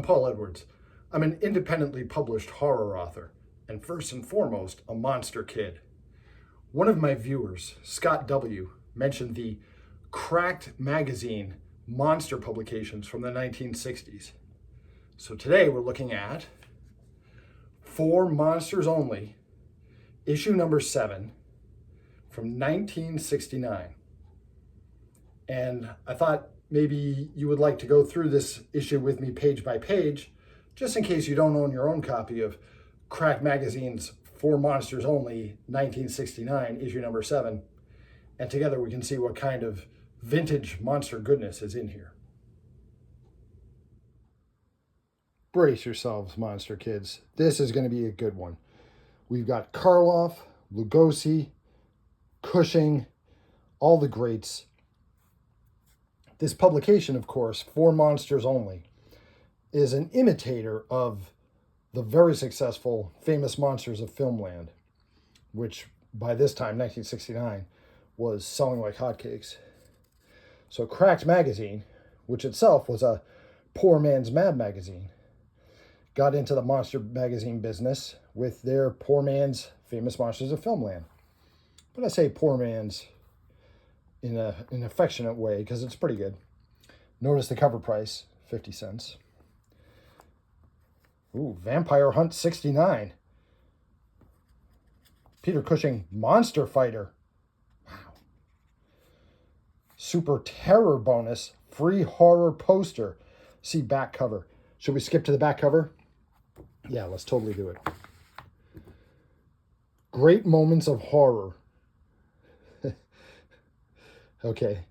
Paul Edwards. I'm an independently published horror author, and first and foremost, a monster kid. One of my viewers, Scott W., mentioned the Cracked magazine monster publications from the 1960s. So today we're looking at For Monsters Only, issue number 7 from 1969. And I thought maybe you would like to go through this issue with me page by page, just in case you don't own your own copy of Cracked Magazine's For Monsters Only 1969, issue number 7. And together we can see what kind of vintage monster goodness is in here. Brace yourselves, monster kids. This is going to be a good one. We've got Karloff, Lugosi, Cushing, all the greats. This publication, of course, For Monsters Only, is an imitator of the very successful Famous Monsters of Filmland, which by this time, 1969, was selling like hotcakes. So Cracked Magazine, which itself was a poor man's Mad magazine, got into the monster magazine business with their poor man's Famous Monsters of Filmland. But I say poor man's in an affectionate way because it's pretty good. Notice the cover price, 50 cents. Ooh, Vampire Hunt 69. Peter Cushing Monster Fighter. Wow. Super Terror bonus, free horror poster. See back cover. Should we skip to the back cover? Yeah, let's totally do it. Great moments of horror. Okay.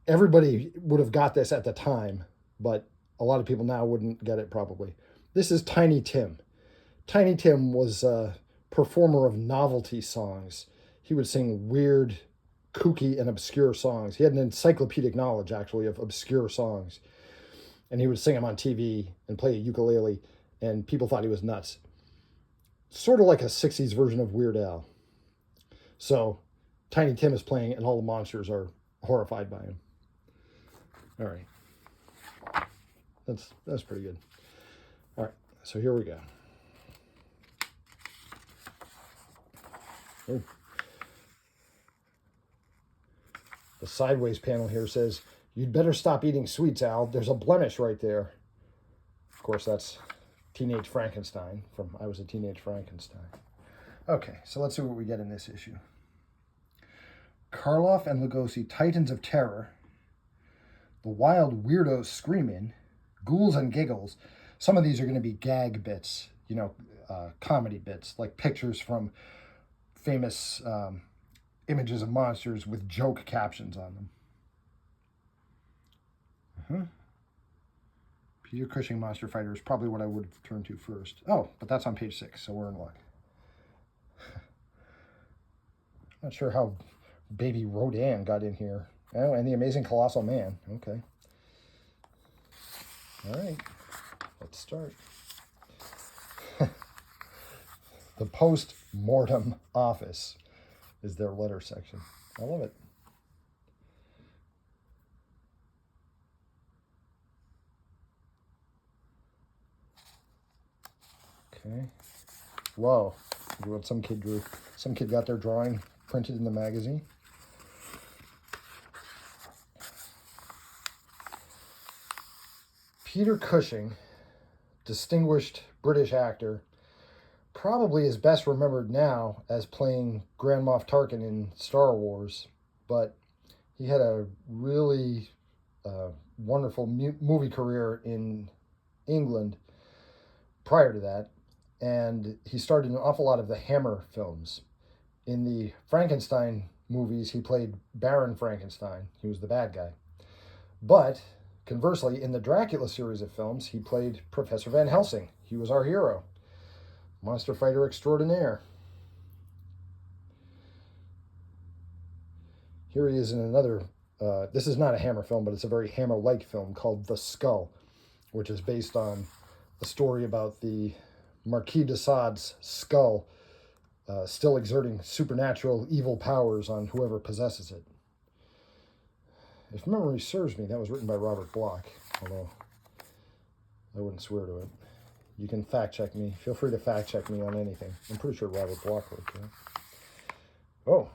Everybody would have got this at the time, but a lot of people now wouldn't get it probably. This is Tiny Tim. Tiny Tim was a performer of novelty songs. He would sing weird, kooky, and obscure songs. He had an encyclopedic knowledge, actually, of obscure songs. And he would sing them on TV and play a ukulele, and people thought he was nuts. Sort of like a 60s version of Weird Al. So Tiny Tim is playing, and all the monsters are horrified by him. All right. That's pretty good. All right, so here we go. Ooh. The sideways panel here says, "You'd better stop eating sweets, Al. There's a blemish right there." Of course, that's Teenage Frankenstein from I Was a Teenage Frankenstein. Okay, so let's see what we get in this issue. Karloff and Lugosi, Titans of Terror. The Wild Weirdos Screaming. Ghouls and Giggles. Some of these are going to be gag bits, comedy bits, like pictures from famous images of monsters with joke captions on them. Peter Cushing Monster Fighter is probably what I would have turned to first. Oh, but that's on page 6, so we're in luck. Not sure how Baby Rodan got in here. Oh, and the Amazing Colossal Man. Okay. All right. Let's start. The Post-Mortem Office is their letter section. I love it. Okay. Whoa. Look what some kid drew. Some kid got their drawing printed in the magazine. Peter Cushing, distinguished British actor, probably is best remembered now as playing Grand Moff Tarkin in Star Wars, but he had a really wonderful movie career in England prior to that, and he starred in an awful lot of the Hammer films. In the Frankenstein movies, he played Baron Frankenstein. He was the bad guy. But conversely, in the Dracula series of films, he played Professor Van Helsing. He was our hero. Monster fighter extraordinaire. Here he is in another, this is not a Hammer film, but it's a very Hammer-like film called The Skull, which is based on a story about the Marquis de Sade's skull still exerting supernatural evil powers on whoever possesses it. If memory serves me, that was written by Robert Bloch, although I wouldn't swear to it. You can fact check me. Feel free to fact check me on anything. I'm pretty sure Robert Bloch wrote that. Oh,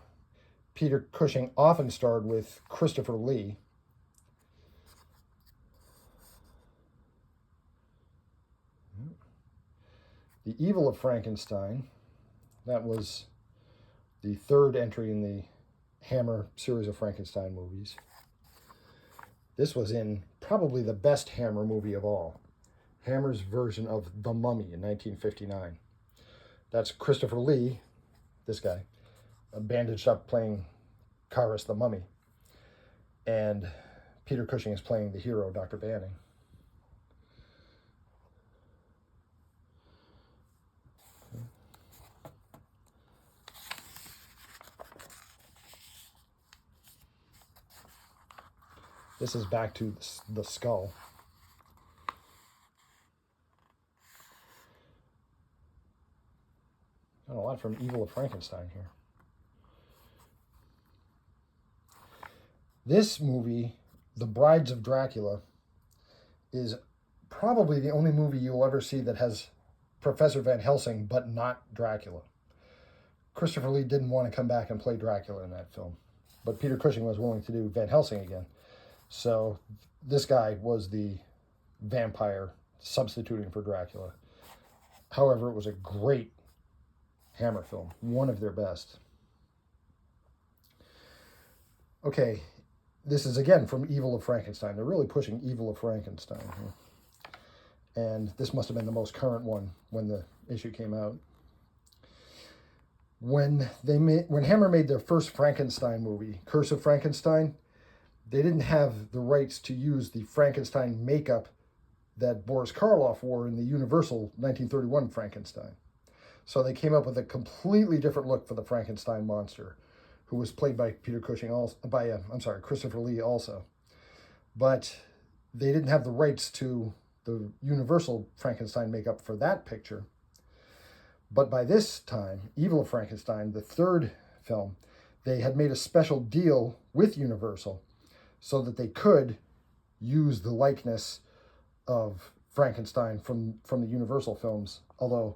Peter Cushing often starred with Christopher Lee. The Evil of Frankenstein. That was the third entry in the Hammer series of Frankenstein movies. This was in probably the best Hammer movie of all. Hammer's version of The Mummy in 1959. That's Christopher Lee, this guy, bandaged up playing Kharis the Mummy. And Peter Cushing is playing the hero, Dr. Banning. This is back to the skull. Got a lot from Evil of Frankenstein here. This movie, The Brides of Dracula, is probably the only movie you'll ever see that has Professor Van Helsing, but not Dracula. Christopher Lee didn't want to come back and play Dracula in that film, but Peter Cushing was willing to do Van Helsing again. So this guy was the vampire substituting for Dracula. However, it was a great Hammer film, one of their best. Okay, this is again from Evil of Frankenstein. They're really pushing Evil of Frankenstein here. And this must have been the most current one when the issue came out. When Hammer made their first Frankenstein movie, Curse of Frankenstein, they didn't have the rights to use the Frankenstein makeup that Boris Karloff wore in the Universal 1931 Frankenstein. So they came up with a completely different look for the Frankenstein monster, who was played by Christopher Lee also. But they didn't have the rights to the Universal Frankenstein makeup for that picture. But by this time, Evil of Frankenstein, the third film, they had made a special deal with Universal so that they could use the likeness of Frankenstein from the Universal films, although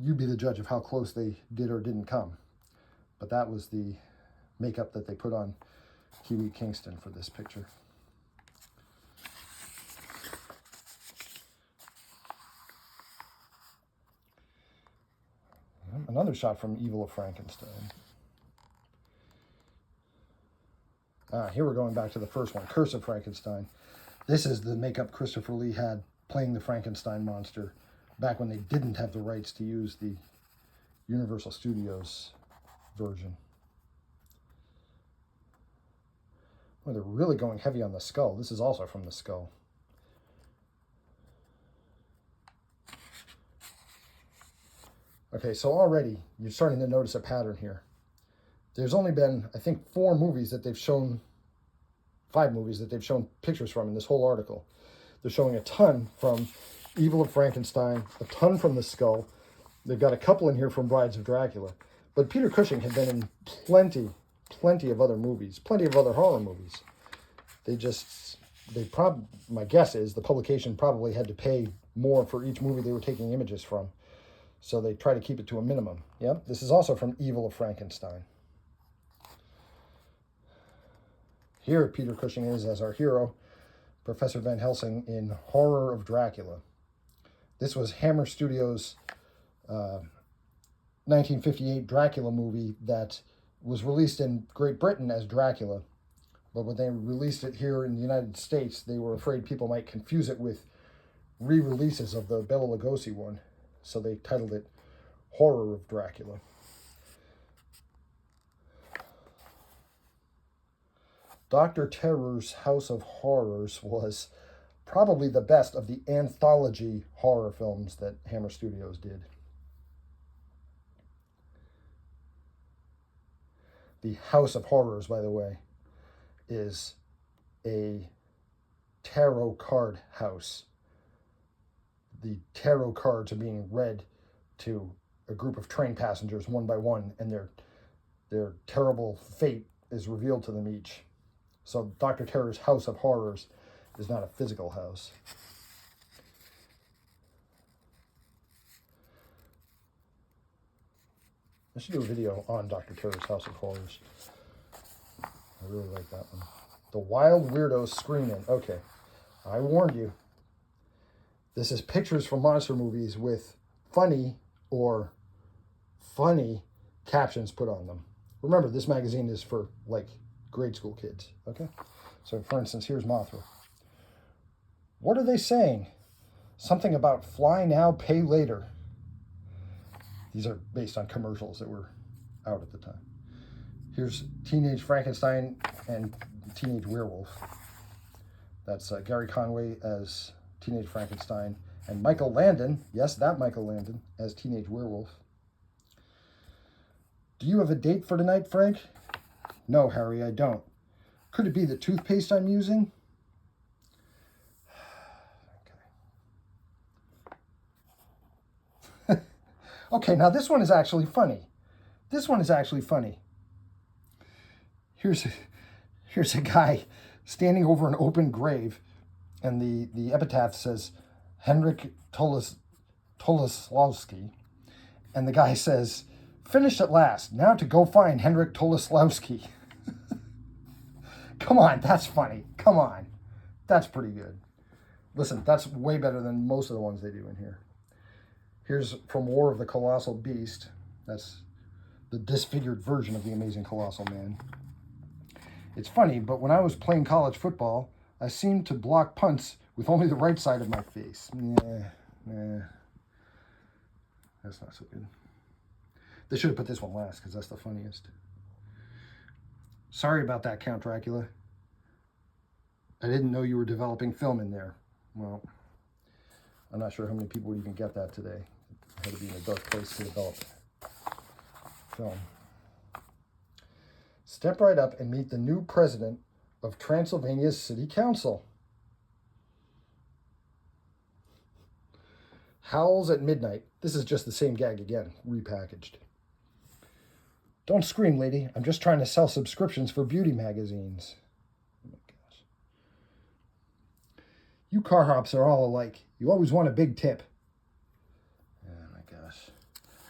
you be the judge of how close they did or didn't come. But that was the makeup that they put on Kiwi Kingston for this picture. Another shot from Evil of Frankenstein. Here we're going back to the first one, Curse of Frankenstein. This is the makeup Christopher Lee had playing the Frankenstein monster back when they didn't have the rights to use the Universal Studios version. Well, they're really going heavy on the skull. This is also from the skull. Okay, so already you're starting to notice a pattern here. There's only been, I think, 5 movies that they've shown pictures from in this whole article. They're showing a ton from Evil of Frankenstein, a ton from the skull. They've got a couple in here from Brides of Dracula. But Peter Cushing had been in plenty of other movies, plenty of other horror movies. My guess is the publication probably had to pay more for each movie they were taking images from. So they try to keep it to a minimum. Yep, this is also from Evil of Frankenstein. Here Peter Cushing is as our hero, Professor Van Helsing in Horror of Dracula. This was Hammer Studios' 1958 Dracula movie that was released in Great Britain as Dracula. But when they released it here in the United States, they were afraid people might confuse it with re-releases of the Bela Lugosi one. So they titled it Horror of Dracula. Dr. Terror's House of Horrors was probably the best of the anthology horror films that Hammer Studios did. The House of Horrors, by the way, is a tarot card house. The tarot cards are being read to a group of train passengers one by one, and their terrible fate is revealed to them each. So Dr. Terror's House of Horrors is not a physical house. I should do a video on Dr. Terror's House of Horrors. I really like that one. The Wild Weirdos Screaming. Okay, I warned you. This is pictures from monster movies with funny captions put on them. Remember, this magazine is for, like, grade school kids, okay? So, for instance, here's Mothra. What are they saying? Something about fly now, pay later. These are based on commercials that were out at the time. Here's Teenage Frankenstein and Teenage Werewolf. That's Gary Conway as Teenage Frankenstein and Michael Landon, yes, that Michael Landon, as Teenage Werewolf. Do you have a date for tonight, Frank? No, Harry, I don't. Could it be the toothpaste I'm using? Okay. Okay, now this one is actually funny. This one is actually funny. Here's a guy standing over an open grave, and the epitaph says, Henryk Toleslawski. And the guy says, finished at last. Now to go find Henryk Toleslawski. Come on, that's funny. Come on. That's pretty good. Listen, that's way better than most of the ones they do in here. Here's from War of the Colossal Beast. That's the disfigured version of the Amazing Colossal Man. It's funny, but when I was playing college football, I seemed to block punts with only the right side of my face. Nah. That's not so good. They should have put this one last, because that's the funniest. Sorry about that, Count Dracula. I didn't know you were developing film in there. Well, I'm not sure how many people would even get that today. It had to be in a dark place to develop film. Step right up and meet the new president of Transylvania's City Council. Howls at Midnight. This is just the same gag again, repackaged. Don't scream, lady. I'm just trying to sell subscriptions for beauty magazines. Oh my gosh. You car hops are all alike. You always want a big tip. Oh my gosh.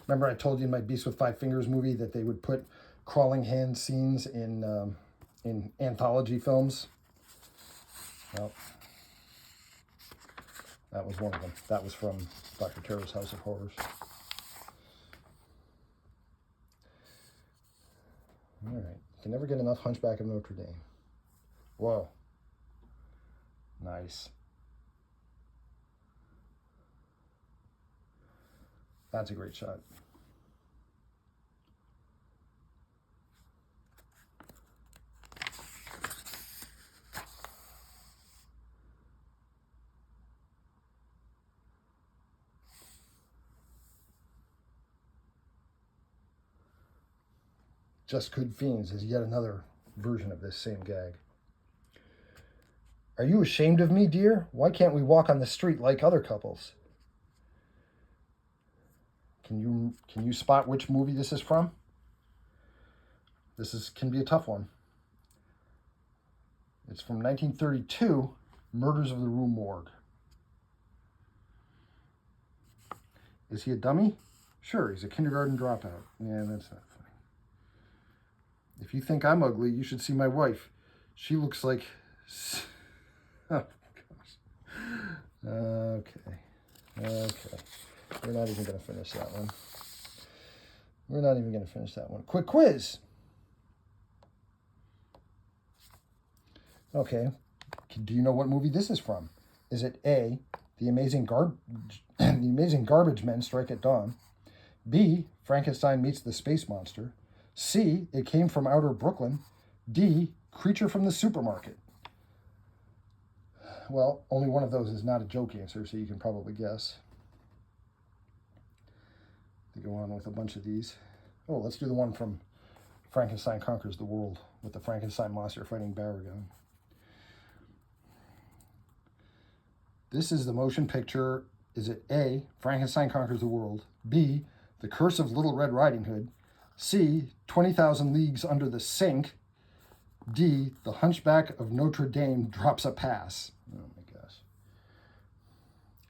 Remember I told you in my Beast with Five Fingers movie that they would put crawling hand scenes in anthology films? Well, that was one of them. That was from Dr. Terror's House of Horrors. All right. You can never get enough Hunchback of Notre Dame. Whoa. Nice. That's a great shot. Just Good Fiends is yet another version of this same gag. Are you ashamed of me, dear? Why can't we walk on the street like other couples? Can you spot which movie this is from? This can be a tough one. It's from 1932, Murders of the Rue Morgue. Is he a dummy? Sure, he's a kindergarten dropout. Yeah, that's not funny. If you think I'm ugly, you should see my wife. She looks like... Oh, gosh. Okay. We're not even going to finish that one. Quick quiz. Okay. Do you know what movie this is from? Is it A, The Amazing Garbage Men Strike at Dawn? B, Frankenstein Meets the Space Monster? C, It Came from Outer Brooklyn? D, Creature from the Supermarket? Well, only one of those is not a joke answer, so you can probably guess. They go on with a bunch of these. Oh, let's do the one from Frankenstein Conquers the World with the Frankenstein monster fighting Baragon. This is the motion picture. Is it A, Frankenstein Conquers the World? B, The Curse of Little Red Riding Hood? C, 20,000 Leagues Under the Sink? D, The Hunchback of Notre Dame Drops a Pass? Oh my gosh.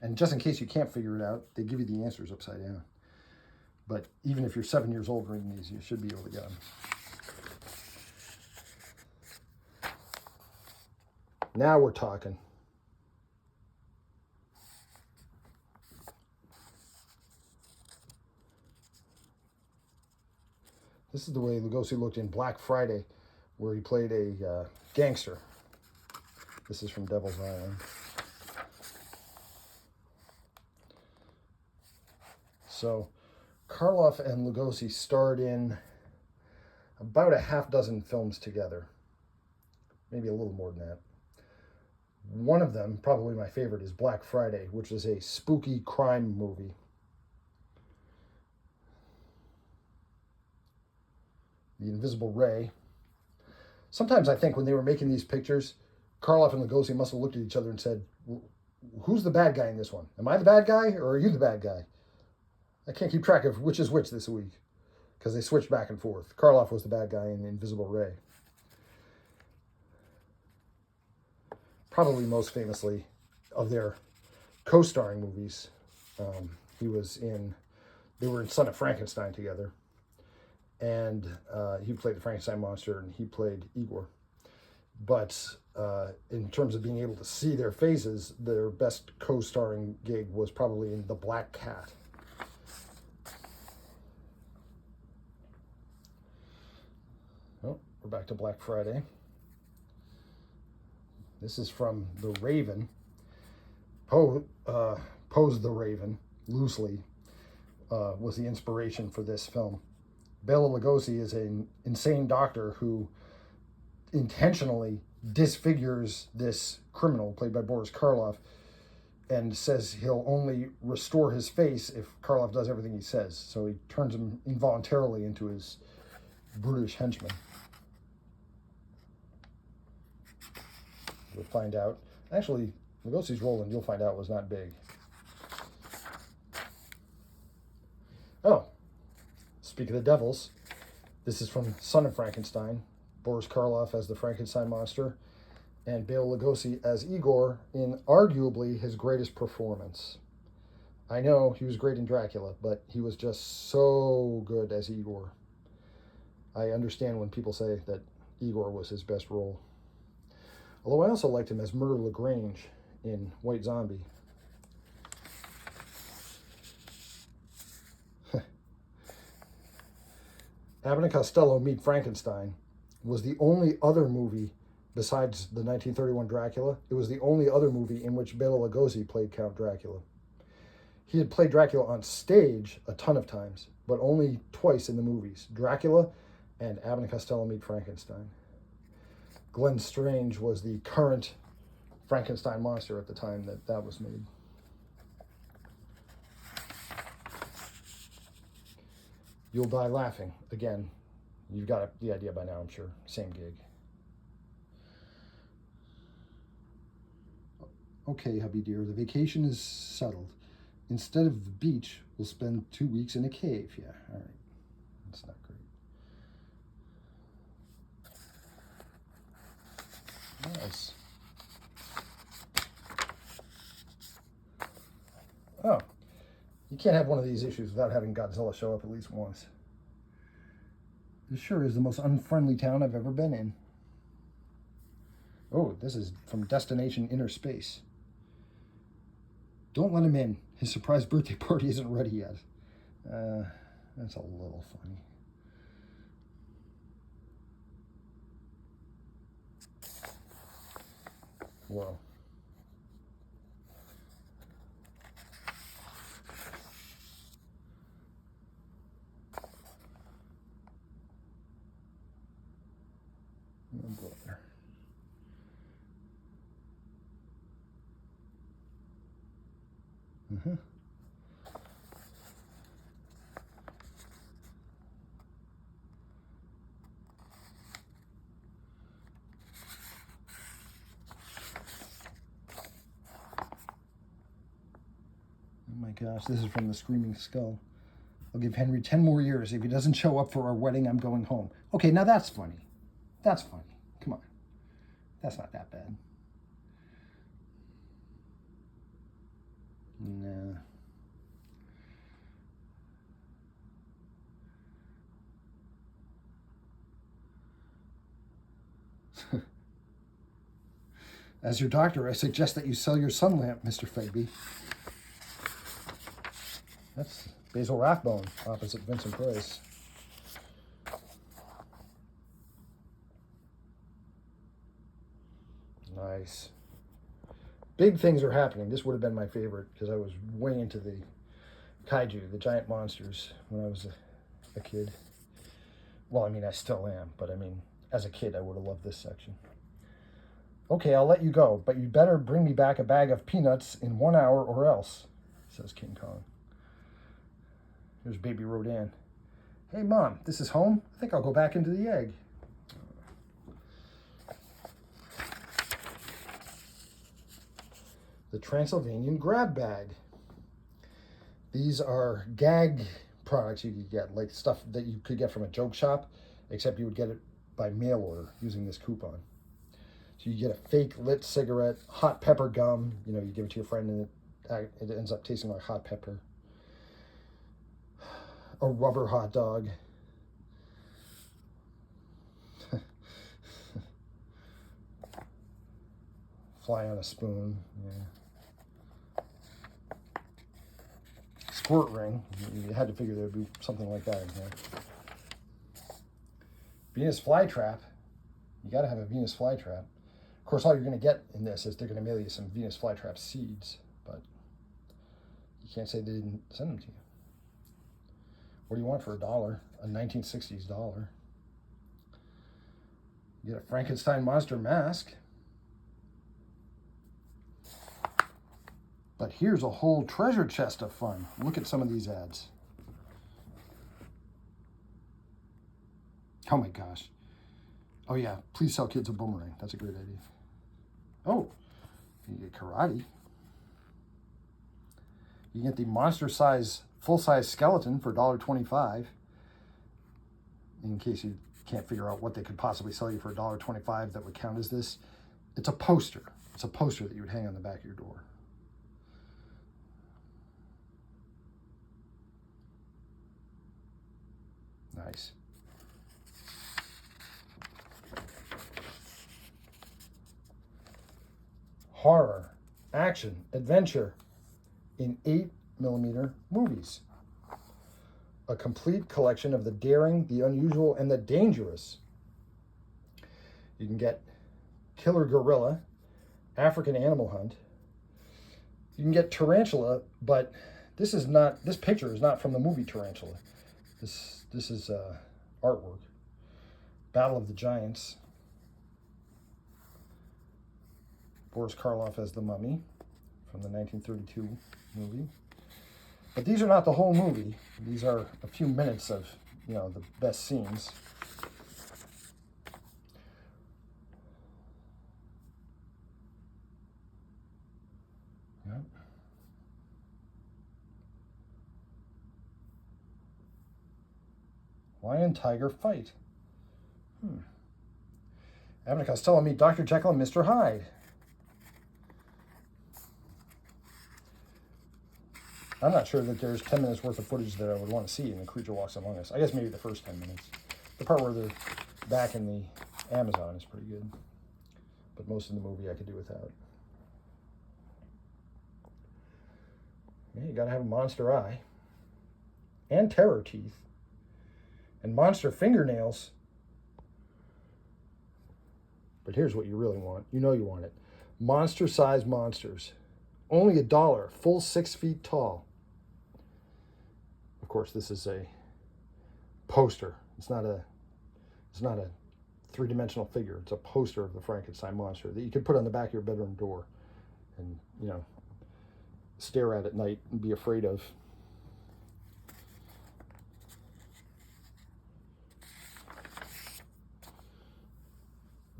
And just in case you can't figure it out, they give you the answers upside down. But even if you're 7 years old reading these, you should be able to get them. Now we're talking. This is the way Lugosi looked in Black Friday, where he played a gangster. This is from Devil's Island. So Karloff and Lugosi starred in about a half dozen films together. Maybe a little more than that. One of them, probably my favorite, is Black Friday, which is a spooky crime movie. The Invisible Ray. Sometimes I think when they were making these pictures, Karloff and Lugosi must have looked at each other and said, who's the bad guy in this one? Am I the bad guy or are you the bad guy? I can't keep track of which is which this week because they switched back and forth. Karloff was the bad guy in Invisible Ray. Probably most famously of their co-starring movies, they were in Son of Frankenstein together. And he played the Frankenstein monster and he played Igor. But in terms of being able to see their faces, their best co-starring gig was probably in The Black Cat. Oh, we're back to Black Friday. This is from The Raven. Poe's The Raven, loosely, was the inspiration for this film. Bela Lugosi is an insane doctor who intentionally disfigures this criminal, played by Boris Karloff, and says he'll only restore his face if Karloff does everything he says. So he turns him involuntarily into his brutish henchman. You'll find out. Actually, Lugosi's role in You'll Find Out was not big. Oh, speak of the devils, this is from Son of Frankenstein. Boris Karloff as the Frankenstein monster, and Bela Lugosi as Igor in arguably his greatest performance. I know he was great in Dracula, but he was just so good as Igor. I understand when people say that Igor was his best role. Although I also liked him as Murder LaGrange in White Zombie. Abbott and Costello Meet Frankenstein was the only other movie besides the 1931 Dracula. It was the only other movie in which Bela Lugosi played Count Dracula. He had played Dracula on stage a ton of times, but only twice in the movies. Dracula and Abbott and Costello Meet Frankenstein. Glenn Strange was the current Frankenstein monster at the time that was made. You'll Die Laughing. Again, you've got the idea by now, I'm sure. Same gig. Okay, hubby dear, the vacation is settled. Instead of the beach, we'll spend 2 weeks in a cave. Yeah, all right. That's not great. Nice. Oh, you can't have one of these issues without having Godzilla show up at least once. This sure is the most unfriendly town I've ever been in. Oh, this is from Destination Inner Space. Don't let him in. His surprise birthday party isn't ready yet. That's a little funny. Whoa. Oh, brother. Mm-hmm. Oh my gosh, this is from The Screaming Skull. I'll give Henry 10 more years. If he doesn't show up for our wedding, I'm going home. Okay, now that's funny. That's funny. Come on. That's not that bad. Nah. As your doctor, I suggest that you sell your sun lamp, Mr. Figby. That's Basil Rathbone, opposite Vincent Price. Nice. Big things are happening. This would have been my favorite because I was way into the kaiju, the giant monsters, when I was a kid. Well, I mean, I still am, but I mean, as a kid, I would have loved this section. Okay, I'll let you go, but you better bring me back a bag of peanuts in 1 hour or else, says King Kong. Here's baby Rodan. Hey, Mom, this is home? I think I'll go back into the egg. The Transylvanian Grab Bag. These are gag products you could get, like stuff that you could get from a joke shop, except you would get it by mail order using this coupon. So you get a fake lit cigarette, hot pepper gum, you know, you give it to your friend and it ends up tasting like hot pepper. A rubber hot dog. Fly on a spoon, yeah. Squirt ring, you had to figure there would be something like that in here. Venus flytrap, you gotta have a Venus flytrap. Of course, all you're going to get in this is they're going to mail you some Venus flytrap seeds, but you can't say they didn't send them to you. What do you want for $1? A 1960s dollar. You get a Frankenstein monster mask. But here's a whole treasure chest of fun. Look at some of these ads. Oh my gosh. Oh yeah, please sell kids a boomerang. That's a great idea. Oh, you get karate. You get the monster size, full-size skeleton for $1.25. In case you can't figure out what they could possibly sell you for $1.25 that would count as this. It's a poster. It's a poster that you would hang on the back of your door. Nice. Horror, action, adventure in 8mm movies. A complete collection of the daring, the unusual, and the dangerous. You can get Killer Gorilla, African Animal Hunt. You can get Tarantula, but this picture is not from the movie Tarantula. This is artwork. Battle of the Giants. Boris Karloff as the Mummy from the 1932 movie. But these are not the whole movie. These are a few minutes of, you know, the best scenes. Yep. Lion Tiger Fight. Abbott and Costello meet Dr. Jekyll and Mr. Hyde. I'm not sure that there's 10 minutes worth of footage that I would want to see in The Creature Walks Among Us. I guess maybe the first 10 minutes. The part where they're back in the Amazon is pretty good. But most of the movie I could do without. Yeah, you gotta have a monster eye. And terror teeth. And monster fingernails. But here's what you really want. You know you want it. Monster-sized monsters. Only $1, full 6 feet tall. Of course, this is a poster. It's not a three-dimensional figure. It's a poster of the Frankenstein monster that you could put on the back of your bedroom door and, you know, stare at night and be afraid of.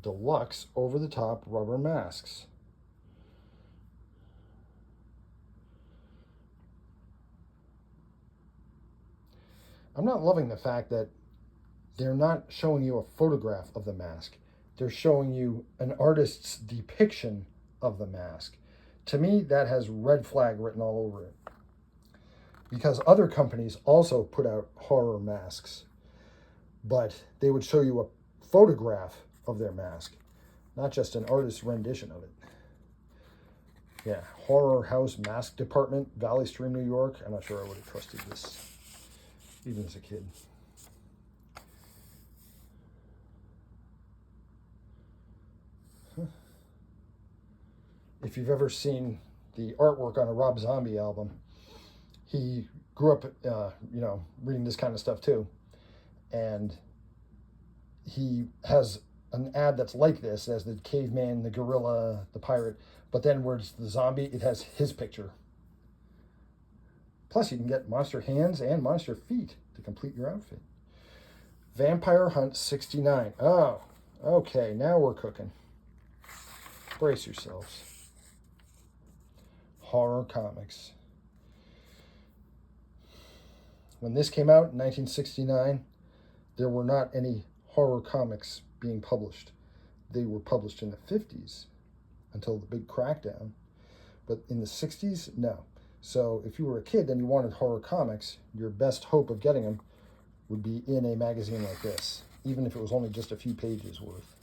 Deluxe over-the-top rubber masks. I'm not loving the fact that they're not showing you a photograph of the mask. They're showing you an artist's depiction of the mask. To me, that has red flag written all over it. Because other companies also put out horror masks, but they would show you a photograph of their mask. not just an artist's rendition of it. Yeah, Horror House Mask Department, Valley Stream, New York. I'm not sure I would have trusted this, even as a kid. If you've ever seen the artwork on a Rob Zombie album, he grew up, reading this kind of stuff too. And he has an ad that's like this, as the caveman, the gorilla, the pirate, but then where it's the zombie, it has his picture. Plus, you can get monster hands and monster feet to complete your outfit. Vampire Hunt 69. Oh, okay, now we're cooking. Brace yourselves. Horror comics. When this came out in 1969, there were not any horror comics being published. They were published in the 50s until the big crackdown. But in the 60s, no. So if you were a kid and you wanted horror comics, your best hope of getting them would be in a magazine like this, even if it was only just a few pages worth.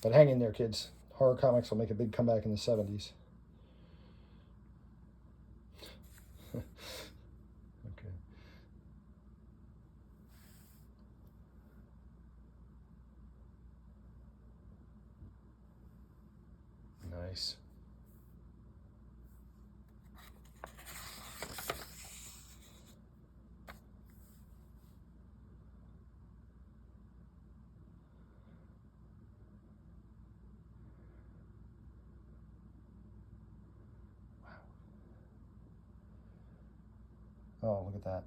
But hang in there, kids. Horror comics will make a big comeback in the 70s. Okay. Nice. Oh, look at that.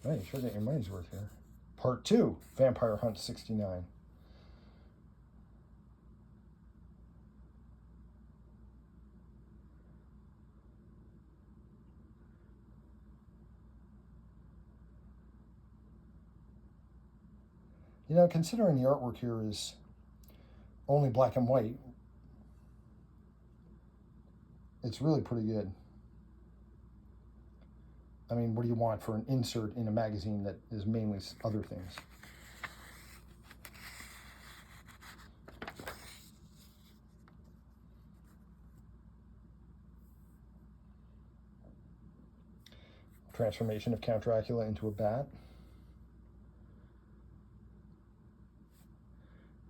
Oh, you sure get your money's worth here. Part 2, Vampire Hunt 69. You know, considering the artwork here is only black and white, it's really pretty good. I mean, what do you want for an insert in a magazine that is mainly other things? Transformation of Count Dracula into a bat.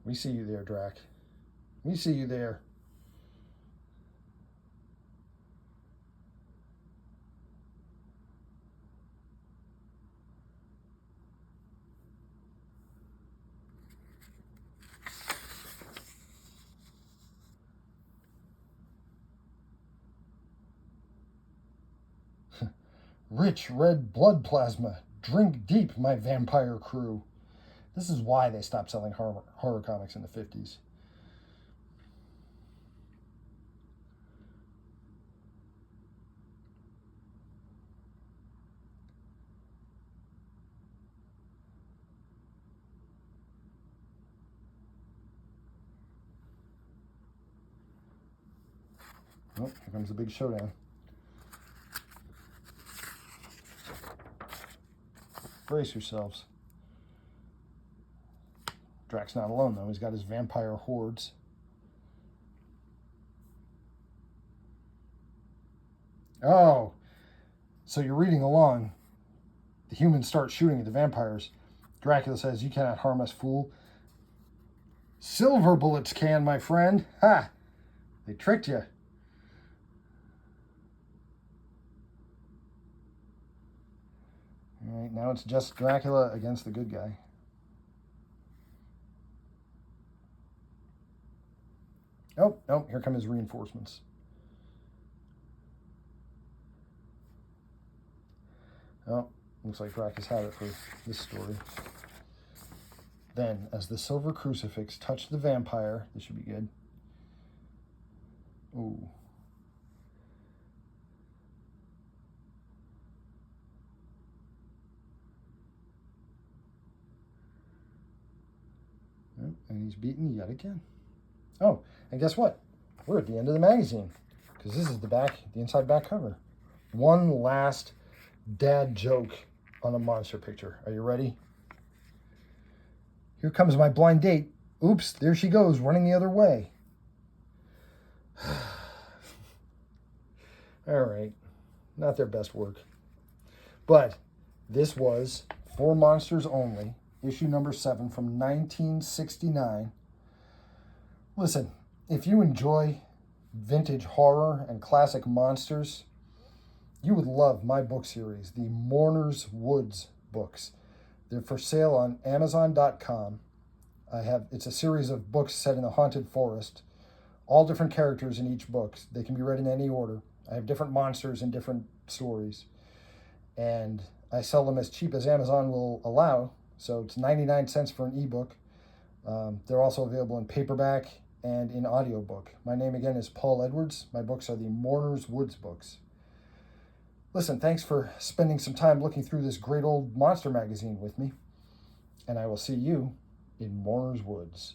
We see you there, Drac. We see you there. Rich red blood plasma. Drink deep, my vampire crew. This is why they stopped selling horror comics in the 50s. Oh, here comes the big showdown. Brace yourselves. Drac's not alone, though. He's got his vampire hordes. Oh, so you're reading along. The humans start shooting at the vampires. Dracula says, "You cannot harm us, fool." "Silver bullets can, my friend." Ha! They tricked you. All right, now it's just Dracula against the good guy. Oh, no, here come his reinforcements. Oh, looks like Drac has had it for this story. Then, as the silver crucifix touched the vampire, this should be good. Ooh. And he's beaten yet again. Oh, and guess what? we're at the end of the magazine because this is the inside back cover. One last dad joke on a monster picture. Are you ready? Here comes my blind date. Oops, there she goes, running the other way. All right, not their best work. But this was For Monsters Only, issue number 7 from 1969. Listen, if you enjoy vintage horror and classic monsters, you would love my book series, the Mourner's Woods books. They're for sale on Amazon.com. It's a series of books set in a haunted forest. All different characters in each book. They can be read in any order. I have different monsters and different stories. And I sell them as cheap as Amazon will allow. So it's 99 cents for an ebook. They're also available in paperback and in audiobook. My name again is Paul Edwards. My books are the Mourner's Woods books. Listen, thanks for spending some time looking through this great old monster magazine with me. And I will see you in Mourner's Woods.